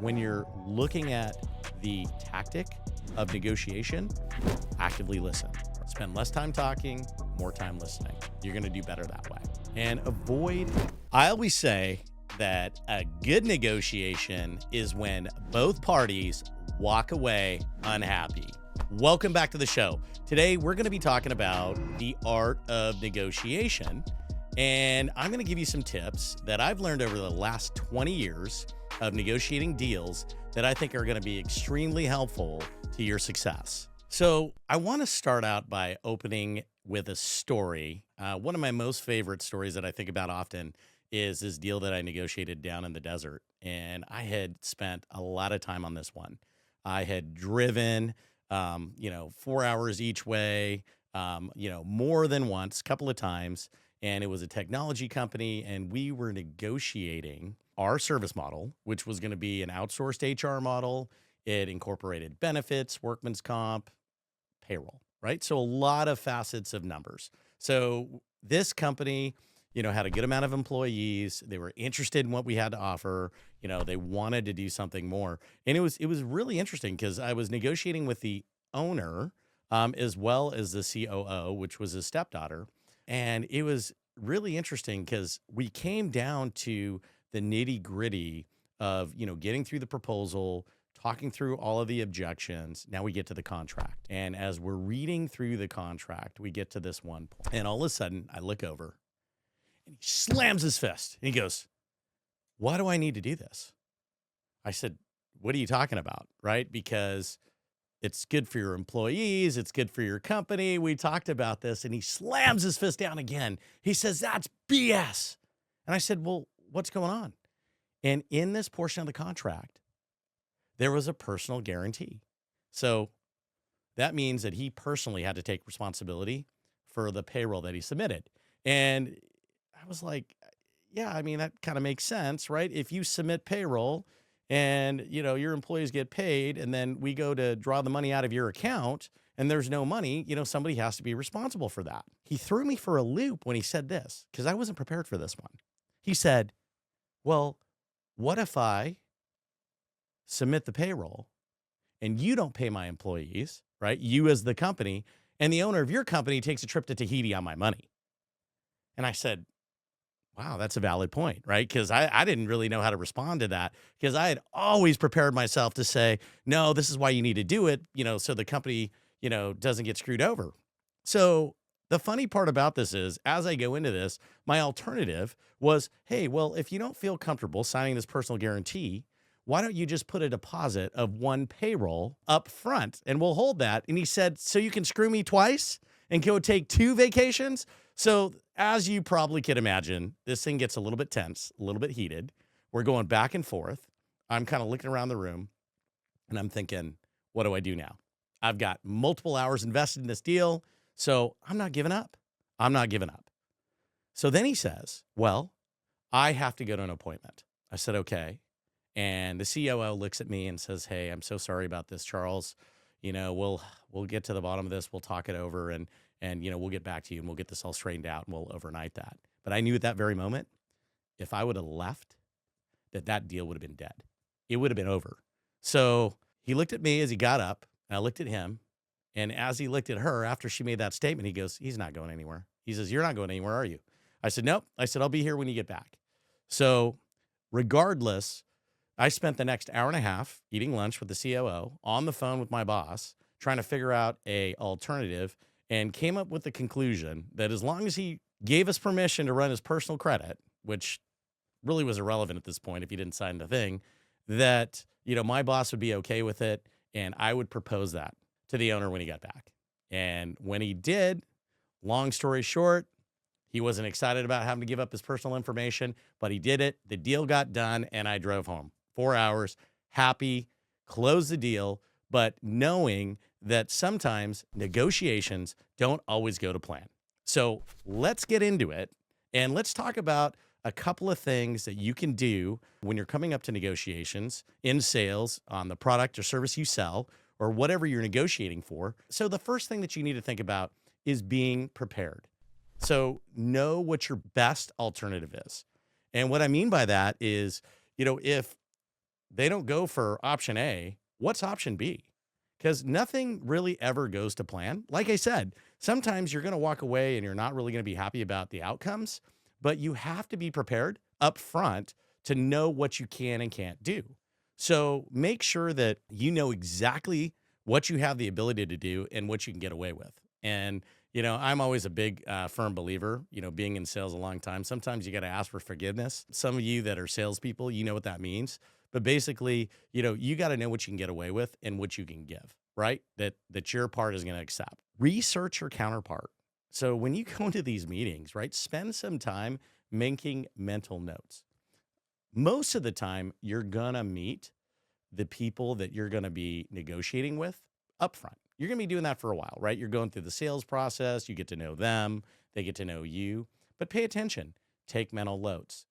when you're looking at the tactic of negotiation, actively listen. Spend less time talking, more time listening. You're going to do better that way. And I always say that a good negotiation is when both parties walk away unhappy. Welcome back to the show. Today, we're going to be talking about the art of negotiation. And I'm going to give you some tips that I've learned over the last 20 years of negotiating deals that I think are going to be extremely helpful to your success. So I want to start out by opening with a story. One of my most favorite stories that I think about often is this deal that I negotiated down in the desert. And I had spent a lot of time on this one. I had driven, 4 hours each way, more than once, a couple of times. And it was a technology company, and we were negotiating our service model, which was going to be an outsourced HR model. It incorporated benefits, workman's comp, payroll, right? So a lot of facets of numbers. So this company, had a good amount of employees. They were interested in what we had to offer. They wanted to do something more. And it was really interesting because I was negotiating with the owner, as well as the COO, which was his stepdaughter. And it was really interesting because we came down to the nitty gritty of, getting through the proposal, talking through all of the objections. Now we get to the contract. And as we're reading through the contract, we get to this one point. And all of a sudden I look over and he slams his fist and he goes, "Why do I need to do this?" I said, "What are you talking about?" Right? Because it's good for your employees. It's good for your company. We talked about this. And he slams his fist down again. He says, "That's BS." And I said, "Well, what's going on?" And in this portion of the contract, there was a personal guarantee. So that means that he personally had to take responsibility for the payroll that he submitted. And I was like, yeah, that kind of makes sense, right? If you submit payroll and, your employees get paid and then we go to draw the money out of your account and there's no money, somebody has to be responsible for that. He threw me for a loop when he said this because I wasn't prepared for this one. He said, "Well, what if I submit the payroll and you don't pay my employees, right? You as the company, and the owner of your company takes a trip to Tahiti on my money." And I said, wow, that's a valid point, right? Because I didn't really know how to respond to that because I had always prepared myself to say, no, this is why you need to do it, so the company, doesn't get screwed over. So the funny part about this is, as I go into this, my alternative was, hey, well, if you don't feel comfortable signing this personal guarantee, why don't you just put a deposit of one payroll up front and we'll hold that? And he said, so you can screw me twice and go take 2 vacations? So as you probably can imagine, this thing gets a little bit tense, a little bit heated. We're going back and forth. I'm kind of looking around the room and I'm thinking, what do I do now? I've got multiple hours invested in this deal, so I'm not giving up. I'm not giving up. So then he says, well, I have to go to an appointment. I said, okay. And the COO looks at me and says, "Hey, I'm so sorry about this, Charles. We'll get to the bottom of this. We'll talk it over and we'll get back to you and we'll get this all straightened out and we'll overnight that." But I knew at that very moment, if I would have left, that deal would have been dead. It would have been over. So he looked at me as he got up and I looked at him. And as he looked at her after she made that statement, he goes, "He's not going anywhere." He says, "You're not going anywhere, are you?" I said, "Nope." I said, "I'll be here when you get back." So regardless, I spent the next hour and a half eating lunch with the COO on the phone with my boss, trying to figure out a alternative, and came up with the conclusion that as long as he gave us permission to run his personal credit, which really was irrelevant at this point if he didn't sign the thing, that, my boss would be okay with it. And I would propose that to the owner when he got back. And when he did, long story short, he wasn't excited about having to give up his personal information, but he did it. The deal got done and I drove home. 4 hours, happy, closed the deal, but knowing that sometimes negotiations don't always go to plan. So let's get into it and let's talk about a couple of things that you can do when you're coming up to negotiations in sales on the product or service you sell or whatever you're negotiating for. So the first thing that you need to think about is being prepared. So know what your best alternative is. And what I mean by that is, if they don't go for option A, what's option B? Because nothing really ever goes to plan. Like I said, sometimes you're going to walk away and you're not really going to be happy about the outcomes, but you have to be prepared up front to know what you can and can't do. So make sure that you know exactly what you have the ability to do and what you can get away with. And, I'm always a big, firm believer, being in sales a long time. Sometimes you got to ask for forgiveness. Some of you that are salespeople, you know what that means. But basically, you got to know what you can get away with and what you can give, right? That your part is going to accept. Research your counterpart. So when you go into these meetings, right, spend some time making mental notes. Most of the time, you're gonna meet the people that you're gonna be negotiating with upfront. You're gonna be doing that for a while, right? You're going through the sales process, you get to know them, they get to know you, but pay attention, take mental notes,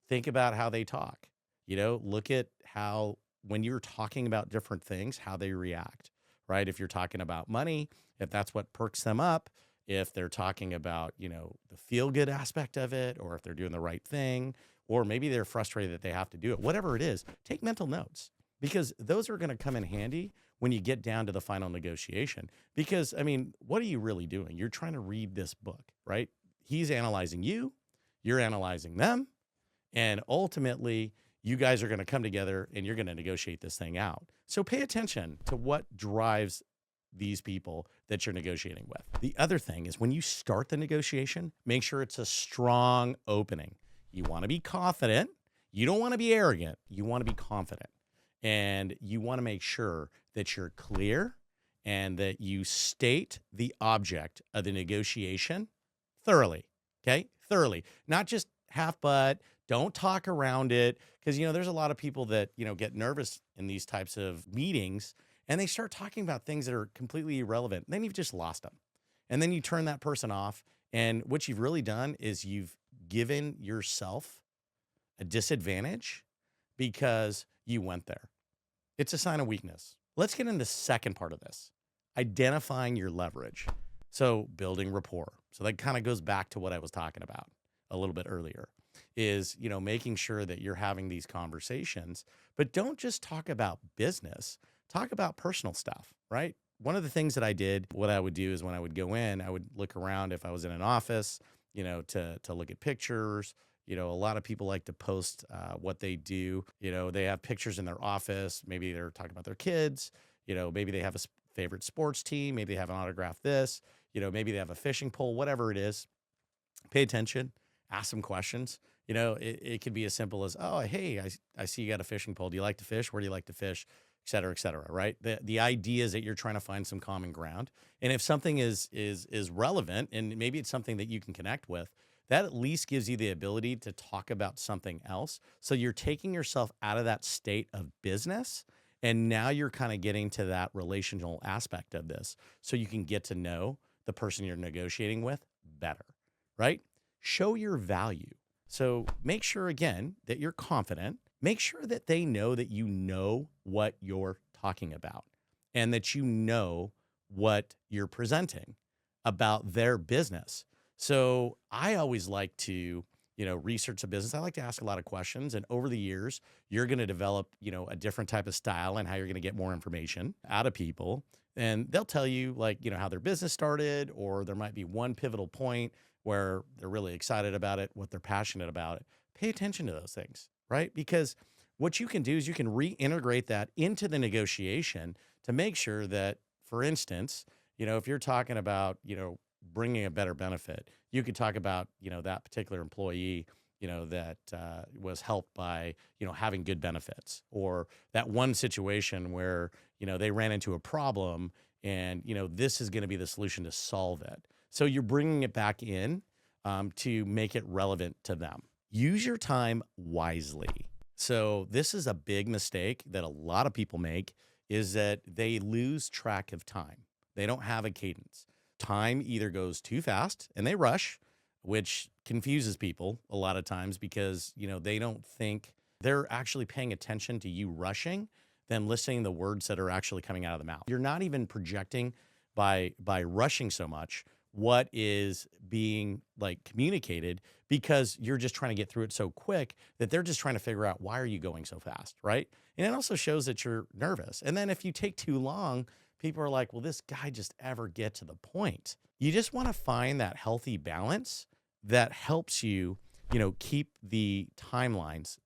think about how they talk. Look at how, when you're talking about different things, how they react, right? If you're talking about money, if that's what perks them up, if they're talking about, the feel good aspect of it, or if they're doing the right thing, or maybe they're frustrated that they have to do it, whatever it is, take mental notes because those are going to come in handy when you get down to the final negotiation. Because, I mean, what are you really doing? You're trying to read this book, right? He's analyzing you, you're analyzing them, and ultimately, you guys are going to come together and you're going to negotiate this thing out. So pay attention to what drives these people that you're negotiating with. The other thing is when you start the negotiation, make sure it's a strong opening. You want to be confident. You don't want to be arrogant. You want to be confident. And you want to make sure that you're clear and that you state the object of the negotiation thoroughly. Okay? Thoroughly. Not just half butt. Don't talk around it. Because, there's a lot of people that, get nervous in these types of meetings and they start talking about things that are completely irrelevant. Then you've just lost them. And then you turn that person off. And what you've really done is you've given yourself a disadvantage because you went there. It's a sign of weakness. Let's get into the second part of this, identifying your leverage. So building rapport. So that kind of goes back to what I was talking about a little bit earlier is, making sure that you're having these conversations, but don't just talk about business, talk about personal stuff, right? One of the things that I did, what I would do is when I would go in, I would look around if I was in an office, to look at pictures. A lot of people like to post what they do. They have pictures in their office. Maybe they're talking about their kids. Maybe they have a favorite sports team. Maybe they have an autograph this. Maybe they have a fishing pole, whatever it is. Pay attention. Ask some questions. It could be as simple as, oh, hey, I see you got a fishing pole. Do you like to fish? Where do you like to fish? Et cetera, right? The idea is that you're trying to find some common ground. And if something is relevant, and maybe it's something that you can connect with, that at least gives you the ability to talk about something else. So you're taking yourself out of that state of business. And now you're kind of getting to that relational aspect of this. So you can get to know the person you're negotiating with better, right? Show your value. So make sure, again, that you're confident. Make sure that they know that you know what you're talking about and that you know what you're presenting about their business. So I always like to, research a business. I like to ask a lot of questions. And over the years, you're going to develop, a different type of style and how you're going to get more information out of people. And they'll tell you how their business started, or there might be one pivotal point where they're really excited about it, what they're passionate about it. Pay attention to those things, right? Because what you can do is you can reintegrate that into the negotiation to make sure that, for instance, if you're talking about, bringing a better benefit, you could talk about, that particular employee, that was helped by, having good benefits, or that one situation where, they ran into a problem and, this is going to be the solution to solve it. So you're bringing it back in to make it relevant to them. Use your time wisely. So this is a big mistake that a lot of people make, is that they lose track of time. They don't have a cadence. Time either goes too fast and they rush, which confuses people a lot of times because, they don't think they're actually paying attention to you rushing, them listening to the words that are actually coming out of the mouth. You're not even projecting by rushing so much what is being communicated, because you're just trying to get through it so quick that they're just trying to figure out, why are you going so fast, right? And it also shows that you're nervous. And then if you take too long, people are like, well, this guy just ever get to the point. You just want to find that healthy balance that helps you, keep the timelines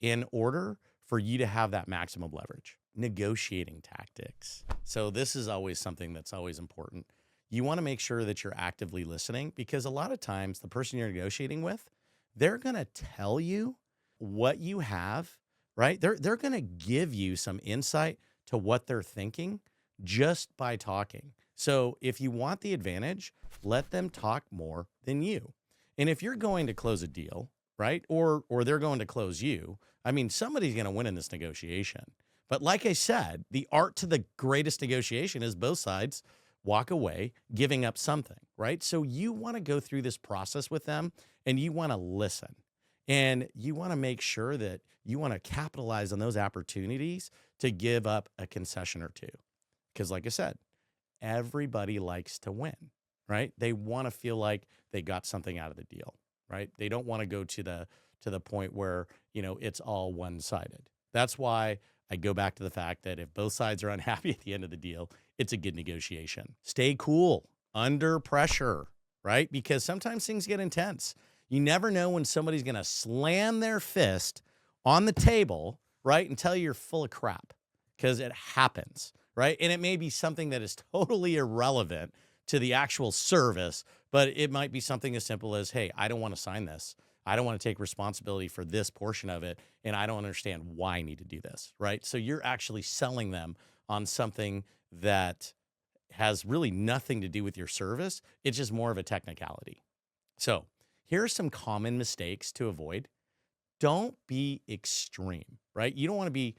in order for you to have that maximum leverage. Negotiating tactics. So this is always something that's always important. You want to make sure that you're actively listening, because a lot of times the person you're negotiating with, they're going to tell you what you have, right? They're going to give you some insight to what they're thinking just by talking. So if you want the advantage, let them talk more than you. And if you're going to close a deal, right? Or they're going to close you, I mean, somebody's going to win in this negotiation. But like I said, the art to the greatest negotiation is both sides walk away giving up something, right? So you want to go through this process with them, and you want to listen, and you want to make sure that you want to capitalize on those opportunities to give up a concession or two. Because like I said, everybody likes to win, right? They want to feel like they got something out of the deal, right? They don't want to go to the point where, it's all one-sided. That's why I go back to the fact that if both sides are unhappy at the end of the deal, it's a good negotiation. Stay cool under pressure, right? Because sometimes things get intense. You never know when somebody's going to slam their fist on the table, right, and tell you you're full of crap, because it happens, right? And it may be something that is totally irrelevant to the actual service, but it might be something as simple as, hey, I don't want to sign this. I don't want to take responsibility for this portion of it, and I don't understand why I need to do this, right? So you're actually selling them on something that has really nothing to do with your service. It's just more of a technicality. So here are some common mistakes to avoid. Don't be extreme, right? You don't want to be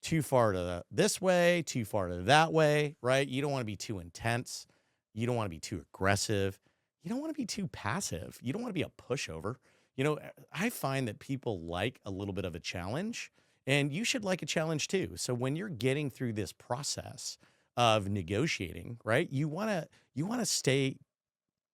too far to this way, too far to that way, right? You don't want to be too intense. You don't want to be too aggressive. You don't want to be too passive. You don't want to be a pushover. I find that people like a little bit of a challenge, and you should like a challenge too. So when you're getting through this process of negotiating, right, you want to stay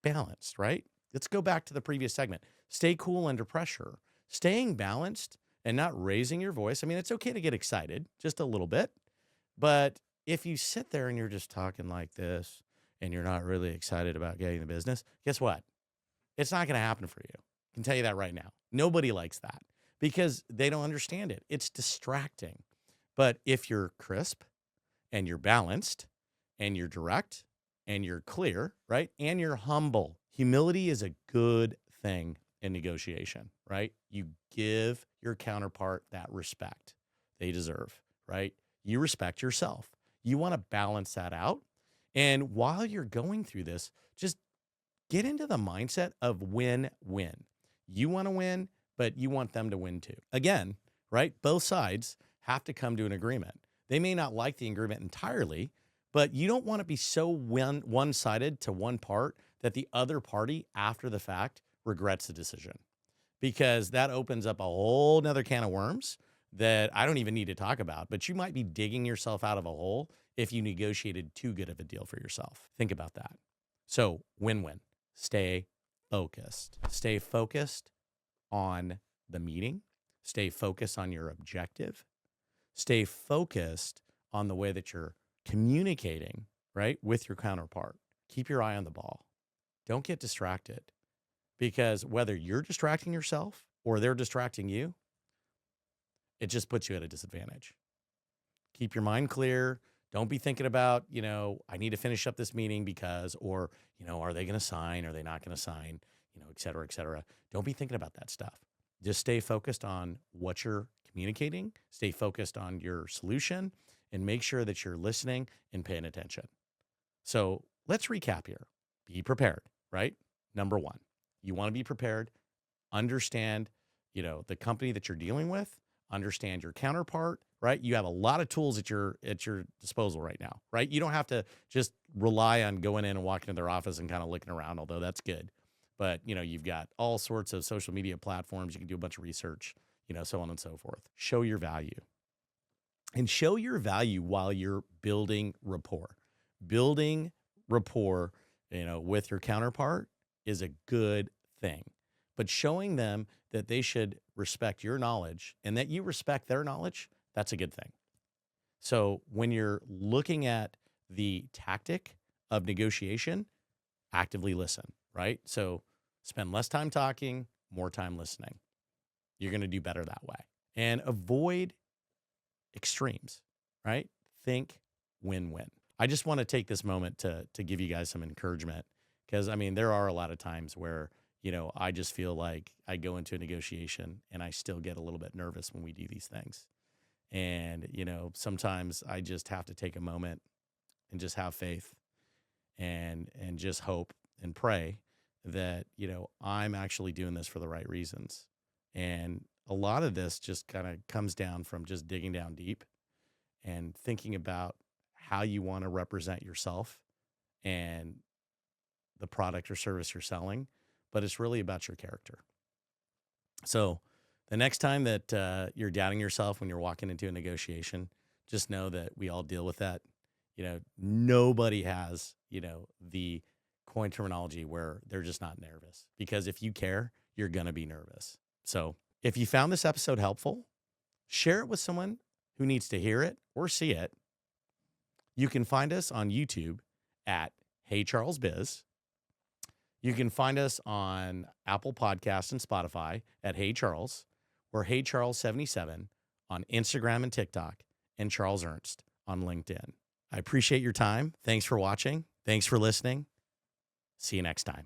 balanced, right? Let's go back to the previous segment. Stay cool under pressure. Staying balanced and not raising your voice. I mean, it's okay to get excited just a little bit, but if you sit there and you're just talking like this and you're not really excited about getting the business, guess what? It's not going to happen for you. I can tell you that right now. Nobody likes that because they don't understand it. It's distracting. But if you're crisp and you're balanced and you're direct and you're clear, right? And you're humble. Humility is a good thing in negotiation, right? You give your counterpart that respect they deserve, right? You respect yourself. You want to balance that out. And while you're going through this, just get into the mindset of win-win. You want to win, but you want them to win too. Again, right? Both sides have to come to an agreement. They may not like the agreement entirely, but you don't want to be so one-sided to one part that the other party after the fact regrets the decision, because that opens up a whole nother can of worms that I don't even need to talk about, but you might be digging yourself out of a hole if you negotiated too good of a deal for yourself. Think about that. So win-win. Stay focused. Stay focused on the meeting. Stay focused on your objective. Stay focused on the way that you're communicating, right, with your counterpart. Keep your eye on the ball. Don't get distracted, because whether you're distracting yourself or they're distracting you, it just puts you at a disadvantage. Keep your mind clear. Don't be thinking about, I need to finish up this meeting because, or, are they going to sign? Are they not going to sign? Et cetera, et cetera. Don't be thinking about that stuff. Just stay focused on what you're communicating, stay focused on your solution, and make sure that you're listening and paying attention. So let's recap here. Be prepared, right? Number one, you want to be prepared. Understand, the company that you're dealing with. Understand your counterpart, right? You have a lot of tools at your disposal right now, right? You don't have to just rely on going in and walking to their office and kind of looking around, although that's good. But, you've got all sorts of social media platforms. You can do a bunch of research, so on and so forth. Show your value. And show your value while you're building rapport. Building rapport, with your counterpart is a good thing. But showing them that they should respect your knowledge and that you respect their knowledge, that's a good thing. So when you're looking at the tactic of negotiation, actively listen, right? So spend less time talking, more time listening. You're going to do better that way. And avoid extremes, right? Think win-win. I just want to take this moment to give you guys some encouragement, because I mean, there are a lot of times where, I just feel like I go into a negotiation and I still get a little bit nervous when we do these things. And, sometimes I just have to take a moment and just have faith and just hope and pray that, I'm actually doing this for the right reasons. And a lot of this just kind of comes down from just digging down deep and thinking about how you want to represent yourself and the product or service you're selling, but it's really about your character. So the next time that you're doubting yourself when you're walking into a negotiation, just know that we all deal with that. Nobody has, the coin terminology where they're just not nervous, because if you care, you're going to be nervous. So if you found this episode helpful, share it with someone who needs to hear it or see it. You can find us on YouTube at Hey Charles Biz. You can find us on Apple Podcasts and Spotify at Hey Charles, or Hey Charles 77 on Instagram and TikTok, and Charles Ernst on LinkedIn. I appreciate your time. Thanks for watching. Thanks for listening. See you next time.